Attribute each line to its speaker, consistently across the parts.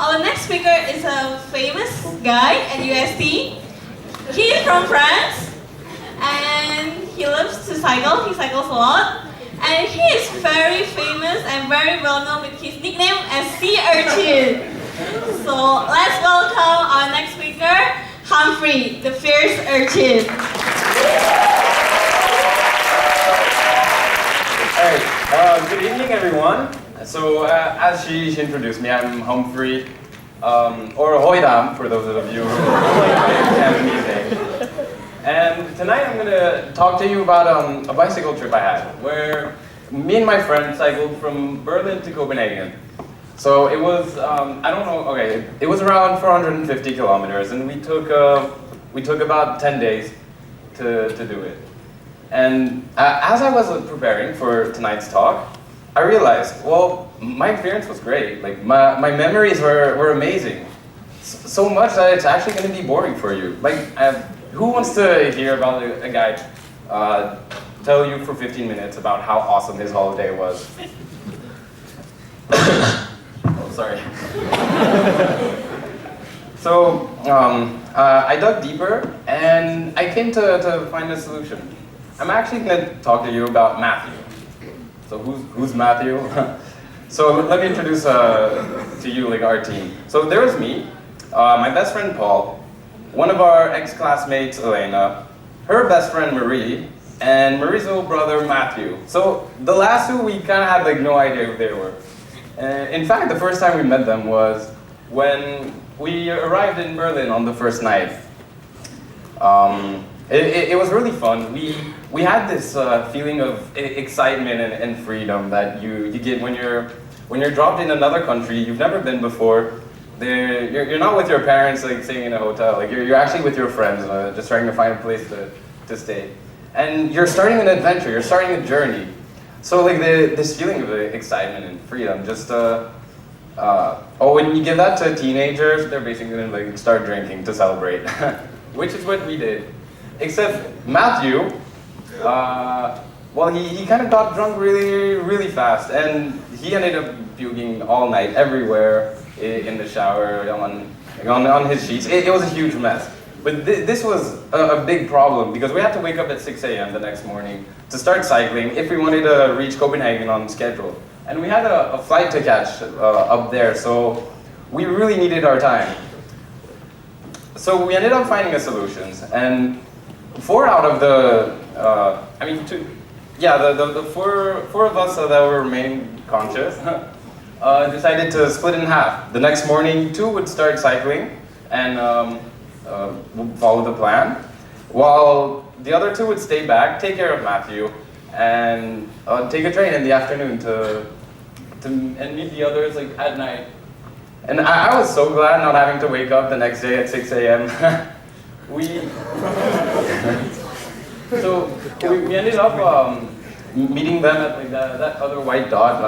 Speaker 1: Our next speaker is a famous guy at UST. He's from France, and he loves to cycle. He cycles a lot. And he is very famous and very well known with his nickname as Sea Urchin. So let's welcome our next speaker, Humphrey, the fierce urchin.
Speaker 2: Hey, good evening everyone. So as she introduced me, I'm Humphrey, or Hoidam for those of you who like my Cantonese name. And tonight I'm going to talk to you about a bicycle trip I had, where me and my friend cycled from Berlin to Copenhagen. So it was, I don't know, okay, it was around 450 kilometers, and we took about 10 days to do it. And as I was preparing for tonight's talk, I realized, well, my experience was great. Like, my memories were amazing. So much that it's actually going to be boring for you. Like, who wants to hear about a guy tell you for 15 minutes about how awesome his holiday was? Oh, sorry. So, I dug deeper, and I came to find a solution. I'm actually going to talk to you about Matthew. So who's Matthew? So let me introduce to you like our team. So there was me, my best friend Paul, one of our ex-classmates Elena, her best friend Marie, and Marie's little brother Matthew. So the last two we kind of had like no idea who they were. In fact, the first time we met them was when we arrived in Berlin on the first night. It was really fun. We had this feeling of excitement and freedom that you get when you're dropped in another country you've never been before. You're not with your parents like staying in a hotel. Like you're actually with your friends, just trying to find a place to stay. And you're starting an adventure. You're starting a journey. So like this feeling of excitement and freedom, just when you give that to teenagers, they're basically gonna like start drinking to celebrate, which is what we did. Except Matthew, well, he kind of got drunk really fast, and he ended up puking all night, everywhere, in the shower, on his sheets. It was a huge mess. But this was a big problem, because we had to wake up at 6 a.m. the next morning to start cycling if we wanted to reach Copenhagen on schedule. And we had a flight to catch up there, so we really needed our time. So we ended up finding a solution, and 4 out of the, the four of us that were remaining conscious decided to split in half. The next morning, 2 would start cycling and follow the plan, while the other 2 would stay back, take care of Matthew, and take a train in the afternoon and meet the others like at night. And I was so glad not having to wake up the next day at 6 a.m. we ended up meeting them at like that other white dot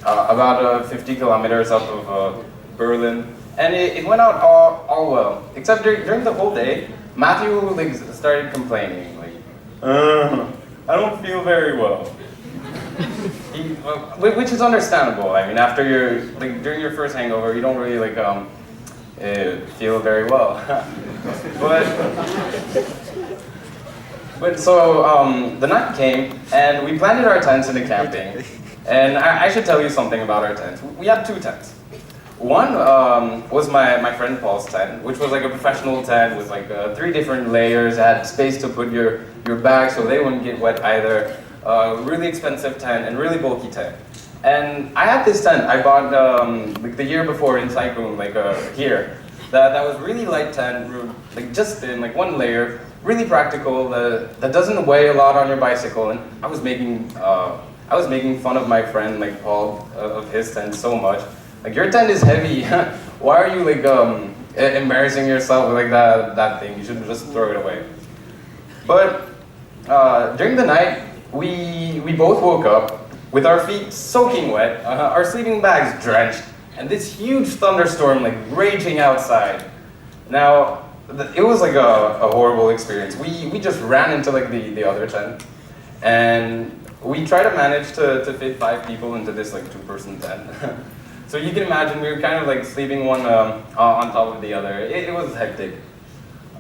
Speaker 2: about 50 kilometers up of Berlin, and it went out all well, except during the whole day Matthew like started complaining like I don't feel very well. Which is understandable. I mean, after during your first hangover, you don't really like feel very well. But so the night came, and we planted our tents in the camping. And I should tell you something about our tents. We had 2 tents. One was my friend Paul's tent, which was like a professional tent with like 3 different layers, had space to put your bags so they wouldn't get wet either. Really expensive tent and really bulky tent. And I had this tent I bought like the year before in Cyclone, like here. That was really light tent, like just thin, like 1 layer, really practical. That doesn't weigh a lot on your bicycle. And I was making fun of my friend like Paul of his tent so much. Like, your tent is heavy. Why are you like embarrassing yourself with like that thing? You should just throw it away. But during the night, we both woke up with our feet soaking wet, our sleeping bags drenched, and this huge thunderstorm like raging outside. Now, it was like a horrible experience. We just ran into like the other tent, and we tried to manage to fit 5 people into this like 2-person tent. So you can imagine we were kind of like sleeping one on top of the other. It was hectic.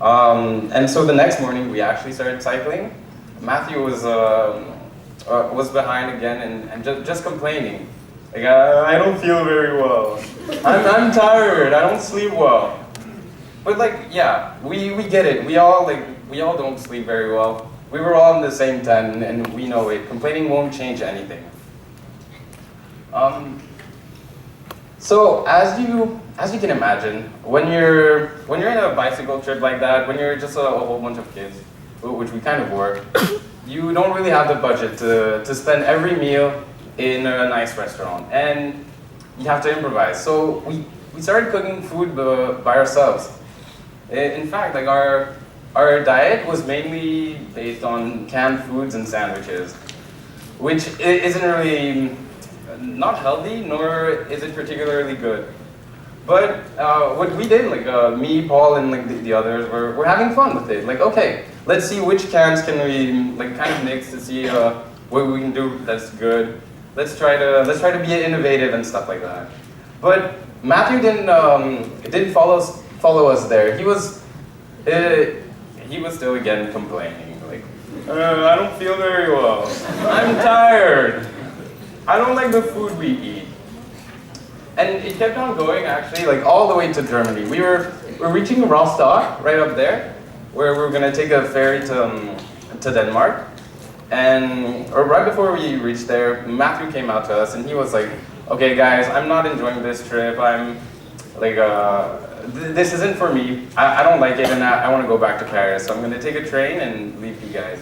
Speaker 2: And so the next morning we actually started cycling. Matthew was behind again and just complaining. Like, I don't feel very well. I'm tired, I don't sleep well. But like, yeah, we get it. We all don't sleep very well. We were all in the same tent and we know it. Complaining won't change anything. So as you can imagine, when you're in a bicycle trip like that, when you're just a whole bunch of kids, which we kind of were, you don't really have the budget to spend every meal in a nice restaurant, and you have to improvise. So we started cooking food by ourselves. In fact, like our diet was mainly based on canned foods and sandwiches, which isn't really not healthy, nor is it particularly good. But what we did, like me, Paul, and like the others, we're having fun with it. Like, okay, let's see which cans can we like kind of mix to see what we can do that's good. Let's try to be innovative and stuff like that. But Matthew didn't follow us there. He was still again complaining, like, I don't feel very well. I'm tired. I don't like the food we eat. And it kept on going, actually, like all the way to Germany. We're reaching Rostock, right up there, where we're gonna take a ferry to Denmark. And right before we reached there, Matthew came out to us and he was like, okay guys, I'm not enjoying this trip. I'm like, this isn't for me. I don't like it and I want to go back to Paris. So I'm gonna take a train and leave you guys.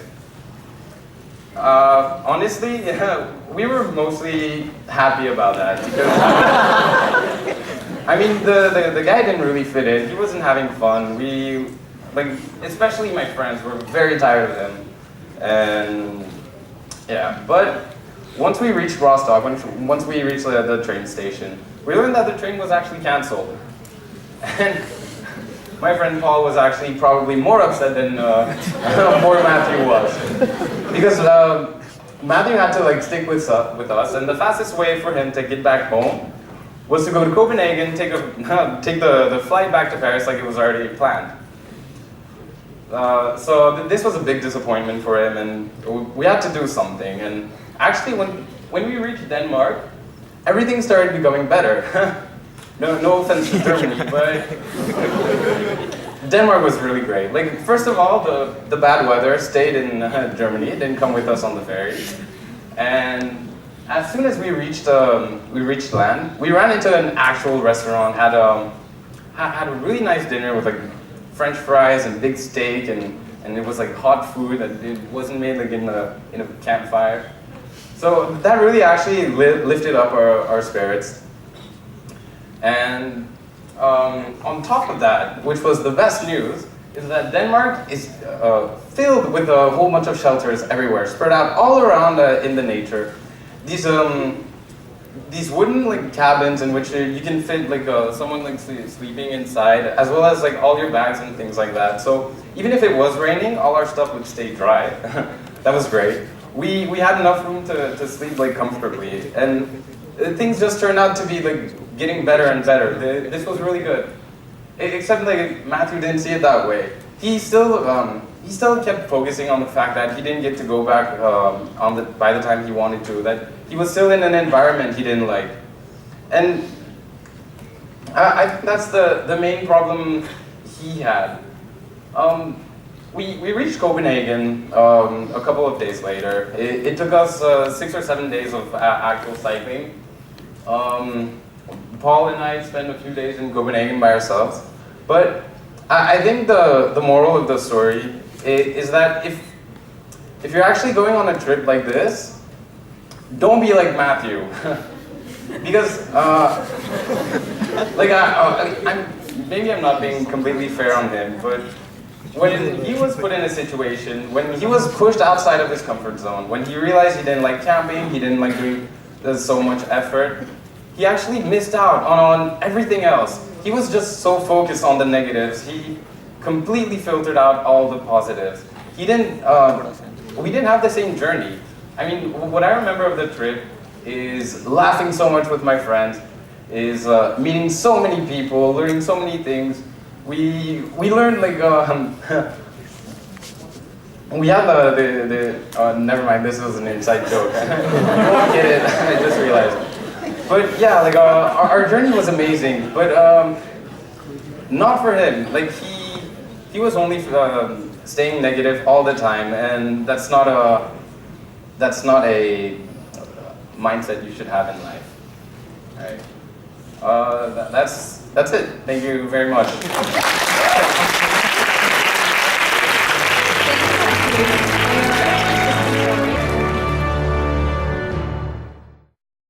Speaker 2: Honestly, yeah, we were mostly happy about that because I mean the guy didn't really fit in. He wasn't having fun. We especially my friends were very tired of him, and yeah. But once we reached Rostock, once we reached the train station, we learned that the train was actually canceled, and my friend Paul was actually probably more upset than poor Matthew was. Because Matthew had to stick with us, and the fastest way for him to get back home was to go to Copenhagen, take the flight back to Paris like it was already planned. So this was a big disappointment for him, and we had to do something. And actually, when we reached Denmark, everything started becoming better. No offense to Germany, but Denmark was really great. Like, first of all, the bad weather stayed in Germany. It didn't come with us on the ferry. And as soon as we reached land, we ran into an actual restaurant, had a really nice dinner with like French fries and big steak, and it was like hot food, and it wasn't made like in a campfire. So that really actually lifted up our spirits. And on top of that, which was the best news, is that Denmark is filled with a whole bunch of shelters everywhere, spread out all around in the nature. These wooden cabins in which you can fit someone sleeping inside, as well as all your bags and things like that. So even if it was raining, all our stuff would stay dry. That was great. We had enough room to sleep comfortably, and things just turned out to be getting better and better. This was really good. Except Matthew didn't see it that way. He still kept focusing on the fact that he didn't get to go back by the time he wanted to. That he was still in an environment he didn't like, and I think that's the main problem he had. We reached Copenhagen a couple of days later. It took us 6 or 7 days of actual cycling. Paul and I spent a few days in Copenhagen by ourselves. But I think the moral of the story is that if you're actually going on a trip like this, don't be like Matthew. Because maybe I'm not being completely fair on him, but when he was put in a situation, when he was pushed outside of his comfort zone, when he realized he didn't like camping, he didn't like doing so much effort, he actually missed out on everything else. He was just so focused on the negatives. He completely filtered out all the positives. We didn't have the same journey. I mean, what I remember of the trip is laughing so much with my friends, is meeting so many people, learning so many things. We learned like we had never mind, this was an inside joke. You won't get it. I just realized. But yeah, like our journey was amazing, but not for him. Like he was only staying negative all the time, and that's not a mindset you should have in life. Right? That's it. Thank you very much.